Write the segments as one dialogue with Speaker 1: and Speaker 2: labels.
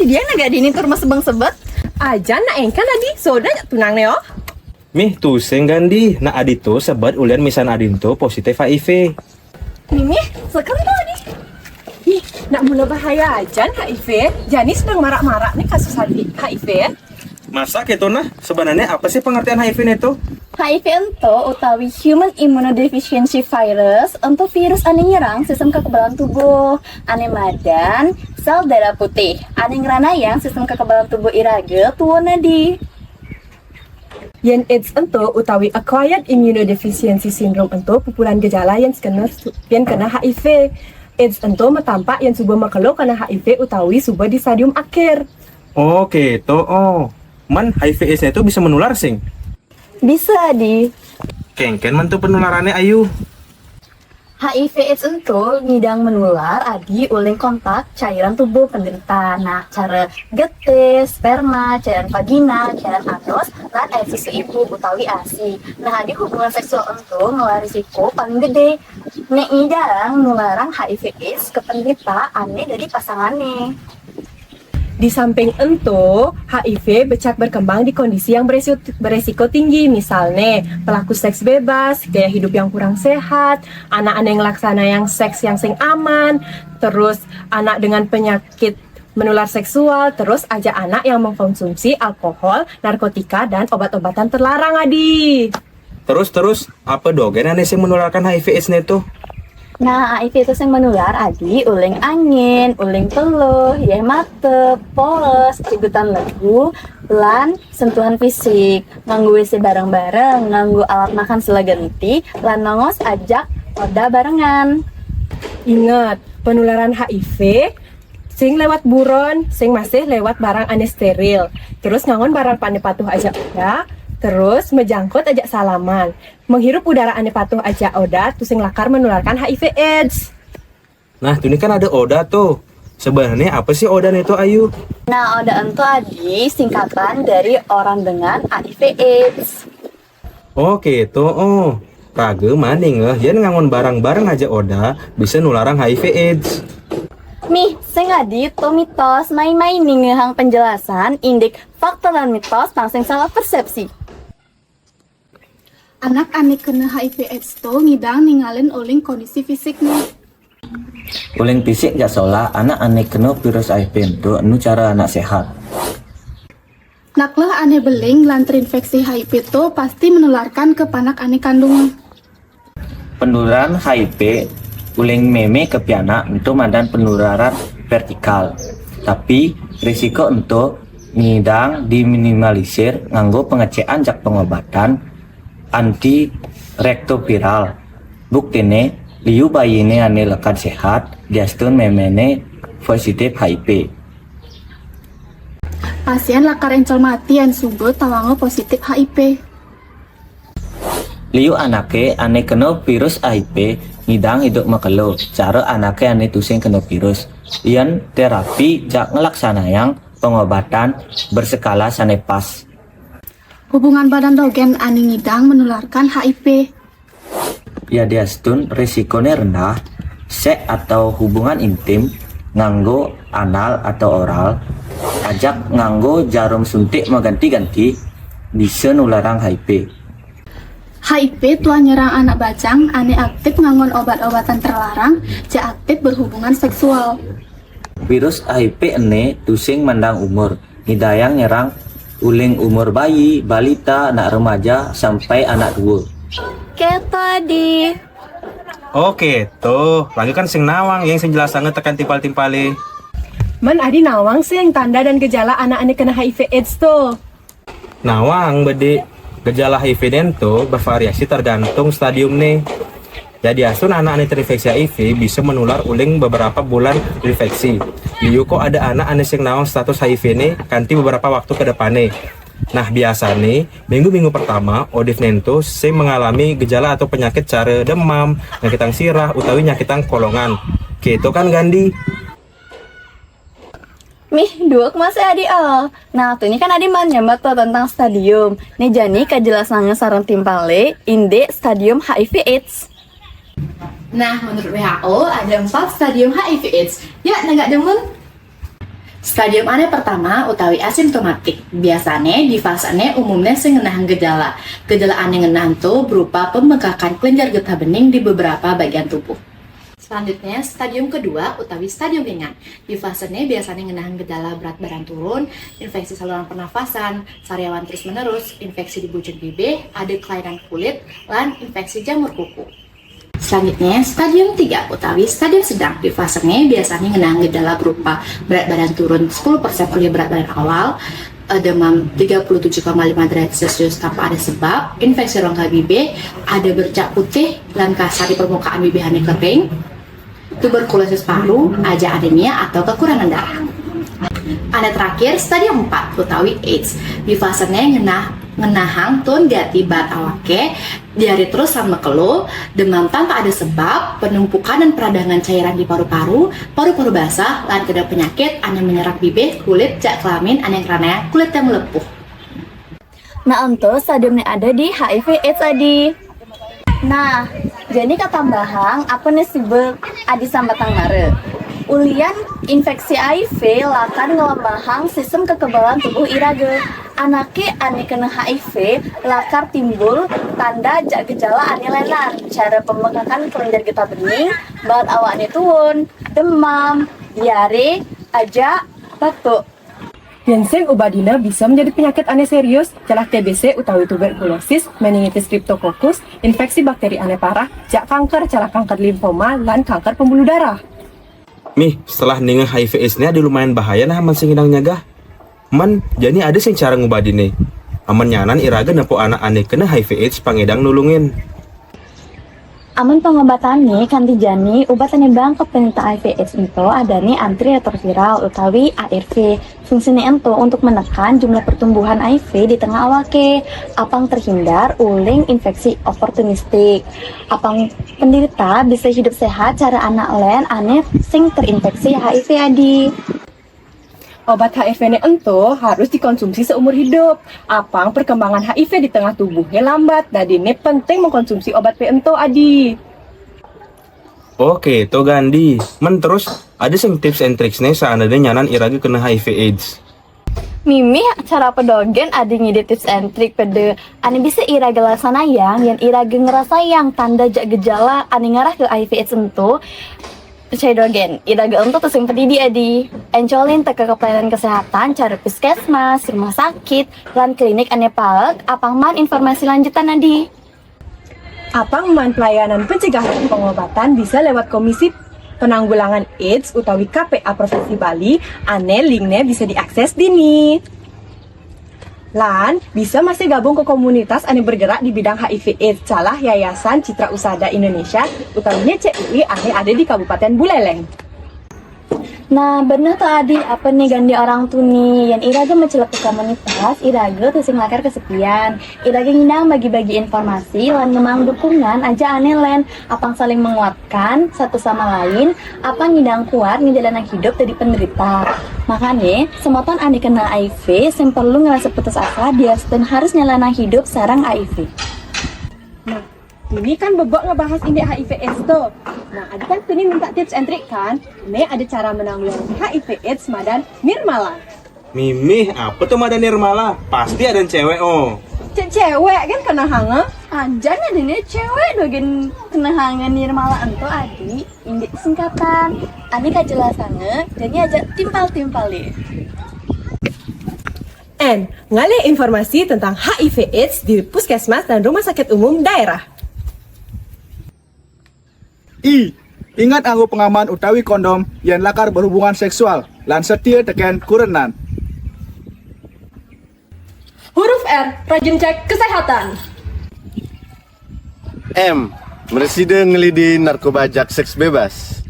Speaker 1: dia naga dini tur mas sebang-sebet.
Speaker 2: Ajan na engkan adi, soda tunang neo.
Speaker 3: Mih tuseng gandi, na adito sebat ulian misan adinto positif HIV.
Speaker 1: Mimi, sekarang tuh adi.
Speaker 2: Ih, nak mula bahaya ajan HIV. Jani sedang marak-marak nih kasus HIV.
Speaker 3: Masa gitu nah? Sebenarnya apa sih pengertian HIV itu?
Speaker 1: HIV itu utawi Human Immunodeficiency Virus untuk virus ane nyerang sistem kekebalan tubuh, ane madan sel darah putih, ane ngranayang sistem kekebalan tubuh irage tuwona di.
Speaker 2: Yen AIDS ento utawi Acquired Immunodeficiency Syndrome ento pupulan gejala yang kena HIV. AIDS ento metampak yang subuh makelo kena HIV utawi subuh di stadium akhir.
Speaker 3: Oh gitu, oh. Man HIV AIDS itu bisa menular sing?
Speaker 1: Bisa di.
Speaker 3: Kengken man tuh penularannya ayu.
Speaker 1: HIV AIDS itu ngidang menular adi uling kontak cairan tubuh penderita. Nah, cara getih, sperma, cairan vagina, cairan anus, dan air susu ibu utawi ASI. Nah, adi hubungan seksual itu ngelar risiko paling gede. Nek ngidang nularang HIV AIDS ke penderita ane dari pasangannya.
Speaker 2: Di samping ento, HIV becak berkembang di kondisi yang beresiko tinggi, misalnya pelaku seks bebas, gaya hidup yang kurang sehat, anak-anak yang laksana yang seks yang sing aman, terus anak dengan penyakit menular seksual, terus aja anak yang mengkonsumsi alkohol, narkotika, dan obat-obatan terlarang, Adi.
Speaker 3: Terus, apa dogen aneh sih menularkan HIV AIDS itu?
Speaker 1: Nah, HIV itu yang menular adi uling angin, uling peluh, yeh mate, poles, ikutan lagu, lan sentuhan fisik, nganggu WC bareng-bareng, nganggu alat makan selagenti, lan nongos ajak oda barengan.
Speaker 2: Ingat, penularan HIV sing lewat buron, sing masih lewat barang anesteril. Terus ngangon barang panepatuh aja udah, terus menjangkut aja salaman. Menghirup udara anepatuh aja oda, tusing lakar menularkan HIV AIDS.
Speaker 3: Nah, ini kan ada ODA tuh. Sebenarnya apa sih ODA itu Ayu?
Speaker 1: Nah, oda itu adi singkatan dari orang dengan HIV AIDS.
Speaker 3: Oh gitu, oh. Kage maning yen ngangon barang-barang aja ODA bisa nularang HIV AIDS.
Speaker 1: Mih, sengadi to mitos main-main nih ngehang penjelasan indik fakta dan mitos langsung salah persepsi.
Speaker 4: Anak ane kena HIV AIDS to ngidang ningalin uling kondisi fisiknya.
Speaker 5: Uling fisik jak sola anak ane kena virus HIV itu anu cara anak sehat.
Speaker 4: Naklah ane beling lan terinfeksi HIV to pasti menularkan ke panak ane kandung.
Speaker 5: Penularan HIV uling meme ke pianak untuk madan penularan vertikal. Tapi risiko untuk ngidang diminimalisir nganggo pengecekan jak pengobatan anti rektoviral. Buktine liu bayine ane lekat sehat diastun memene positif HIV.
Speaker 4: Pasien lakar encol mati yang subuh tawango positif HIV.
Speaker 5: Liu anake ane kena virus HIV ngidang hidup makelo. Cara anake ane tusing kena virus. Ian terapi jak ngelaksanayang pengobatan berskala sanepas.
Speaker 4: Hubungan badan dogen ane ngidang menularkan HIV.
Speaker 5: Ya diastun risikonya rendah. Seks atau hubungan intim nganggo anal atau oral, ajak nganggo jarum suntik mengganti-ganti bisa nularang HIV.
Speaker 4: HIV telah nyerang anak bajang ane aktif ngangon obat-obatan terlarang ja aktif berhubungan seksual.
Speaker 5: Virus HIV ene tusing mandang umur, ngidayang nyerang uling umur bayi, balita, anak remaja sampai anak tua.
Speaker 1: Keto adi.
Speaker 3: Oke, tuh. Lagi kan sing nawang yang sing jelas sangat tekan timpal-timpali.
Speaker 2: Man adi nawang sih yang tanda dan gejala anak-anak kena HIV AIDS tuh.
Speaker 3: Nawang, bede. Gejala HIV den tuh bervariasi tergantung stadium nih. Jadi asun anak-anak terinfeksi HIV bisa menular uling beberapa bulan infeksi. Liu kok ada anak-anak yang nawang status HIV nih kanti beberapa waktu ke depannya. Nah biasa nih, minggu-minggu pertama Odif Nento sing mengalami gejala atau penyakit cara demam, nyakitan sirah, utawi nyakitan kolongan. Gitu kan Gandhi?
Speaker 1: Mih, dua masih adi al. Nah, tuh ini kan adi nyambat tuh tentang stadium. Nih jani kejelasannya sarang timpale inde stadium HIV AIDS.
Speaker 4: Nah, menurut WHO ada 4 stadium HIV AIDS. Ya, negak demen?
Speaker 6: Stadium ane pertama utawi asimptomatik. Biasanya di fasane umumnya sing ngenahan gejala. Gejala ane ngenahan tuh berupa pembengkakan kelenjar getah bening di beberapa bagian tubuh. Selanjutnya, stadium kedua utawi stadium ringan. Di fasenya biasanya ngenahan gejala berat badan turun, infeksi saluran pernafasan, sariawan terus-menerus, infeksi di bujuk bibir, ada kelainan kulit, dan infeksi jamur kuku. Selanjutnya, stadium 3 utawi stadium sedang. Di fasenya biasanya ngenahan gejala berupa berat badan turun 10% oleh berat badan awal, demam 37,5 derajat Celcius tanpa ada sebab, infeksi rongga bibir, ada bercak putih dan kasar di permukaan bibir hanya kering, tuberkulosis paru, aja anemia atau kekurangan darah. Ane terakhir, stadium 4 utawi AIDS. Di fasenya ngenahang tun gati bat awake, diare terus sama kelu, demam tanpa ada sebab, penumpukan dan peradangan cairan di paru-paru, paru-paru basah, dan kedap penyakit ane menyerang bibir, kulit, jak kelamin, ane karena kulit yang melepuh.
Speaker 1: Nah, untuk stadiumnya ada di HIV AIDS adi. Nah, jadi kata bahang apa nih sibuk adi sambatang mare. Ulian infeksi HIV lakan ngelembahang sistem kekebalan tubuh irage. Anake ane kena HIV lakar timbul tanda jak gejala ane lenan. Cara pembengkakan kelenjar getah bening, baut awak ane turun, demam, diare, aja, batuk.
Speaker 2: Ginseng ubadina bisa menjadi penyakit aneh serius, celah TBC utawi tuberkulosis, meningitis streptococcus, infeksi bakteri aneh parah, jak kanker, celah kanker limfoma, dan kanker pembuluh darah.
Speaker 3: Mih, setelah ninge HIV AIDS-nya di lumayan bahaya nah aman sing hidang nyagah. Man, jadi ada sing cara ngubadine. Aman nyanan iraga nepo anak aneh kena HIV AIDS pangedang nulungin.
Speaker 1: Aman pengobatannya kanti jani obatannya bangkep penita HIV AIDS itu adanya antiretroviral utawi ARV. Fungsinya itu untuk menekan jumlah pertumbuhan HIV di tengah awake. Apang terhindar uling infeksi oportunistik. Apang penderita bisa hidup sehat cara anak len aneh sing terinfeksi HIV adi.
Speaker 2: Obat HIV-nya ento harus dikonsumsi seumur hidup. Apang perkembangan HIV di tengah tubuhnya lambat, jadi ini penting mengkonsumsi obat ento adi.
Speaker 3: Oke, to Gandhi. Men terus ada sing tips and tricksnya seandainya nyanan iraga kena HIV AIDS.
Speaker 1: Mimi cara pedogen ada ngide tips and trick pede ane bisa iraga laksana yang iraga ngerasa yang tanda jak gejala ane ngarah ke HIV AIDS ento. Percaya dogen, iraga untuk tesing pedidi adi. Encolin teka ke pelayanan kesehatan, cara puskesmas, rumah sakit, dan klinik ane palek, apang man informasi lanjutan adi.
Speaker 2: Apang man pelayanan pencegahan dan pengobatan bisa lewat Komisi Penanggulangan AIDS utawi KPA Provinsi Bali, ane linknya bisa diakses dini. Lan, bisa masih gabung ke komunitas ane bergerak di bidang HIV AIDS, calah Yayasan Citra Usada Indonesia, utawinya CUI ane ada di Kabupaten Buleleng.
Speaker 1: Nah, bener tuh Adi, apa nih gandi orang tuh nih yang iraga mencelak ke komunitas, iraga tesing lakar kesepian, iraga ngindang bagi-bagi informasi, lan ngemang dukungan aja aneh len, apang saling menguatkan satu sama lain, apang ngindang kuat ngejalanan hidup dari penderita. Makanya, semoton ane kena HIV, yang perlu ngerasa putus asa, dia harus nyalana hidup sarang HIV.
Speaker 2: Nah, ini kan bebok ngebahas ini HIV AIDS tuh. Nah, Adi kan sini minta tips and trick kan? Ini ada cara menanggulangi HIV AIDS Madan Nirmala.
Speaker 3: Mimih, apa tuh Madan Nirmala? Pasti ada cewek oh.
Speaker 2: Cewek kan kena hanga.
Speaker 1: Aja nih cewek dogen kena hangan Nirmala ento Adi, ini singkatan. Adi kejelasannya, jadi aja timpal-timpal deh.
Speaker 2: Ngalih informasi tentang HIV AIDS di puskesmas dan rumah sakit umum daerah.
Speaker 7: Ingat anggo pengaman utawi kondom yang lakar berhubungan seksual lan setia teken kurenan.
Speaker 2: Huruf R, rajin cek kesehatan.
Speaker 8: M. Mereside ngelidi narkoba jak seks bebas.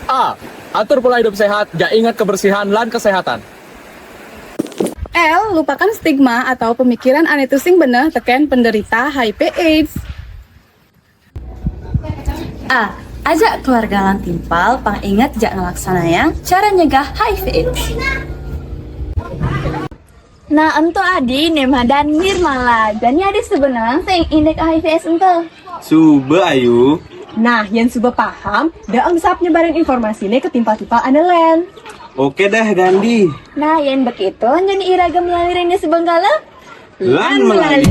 Speaker 9: A. Atur pola hidup sehat, gak ingat kebersihan dan kesehatan.
Speaker 4: L. Lupakan stigma atau pemikiran ane tusing bener teken penderita HIV AIDS.
Speaker 1: A. Ajak keluarga lan timpal, pang ingat jak ngelaksanayang cara nyegah HIV AIDS. Nah, ento Adi, Nema dan Nirmala. Jadi Adi sebenarnya sing indeks HIV AIDS ento.
Speaker 3: Suba ayu.
Speaker 2: Nah, yang sudah paham, dah bisa nyebarin informasinya ke timpal-timpal anelen.
Speaker 3: Oke dah Gandhi.
Speaker 1: Nah, yang begitu jadi iragam melalui Rene Sebenggala.
Speaker 3: Lan melalui.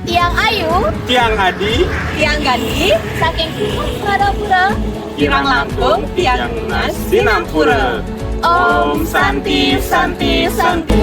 Speaker 1: Tiang Ayu,
Speaker 3: Tiang Adi,
Speaker 2: Tiang Gandhi,
Speaker 1: saking Pradapura.
Speaker 3: Kirang Langkung, Tiang Nas, Sinampura.
Speaker 1: Om Santi Santi Santi.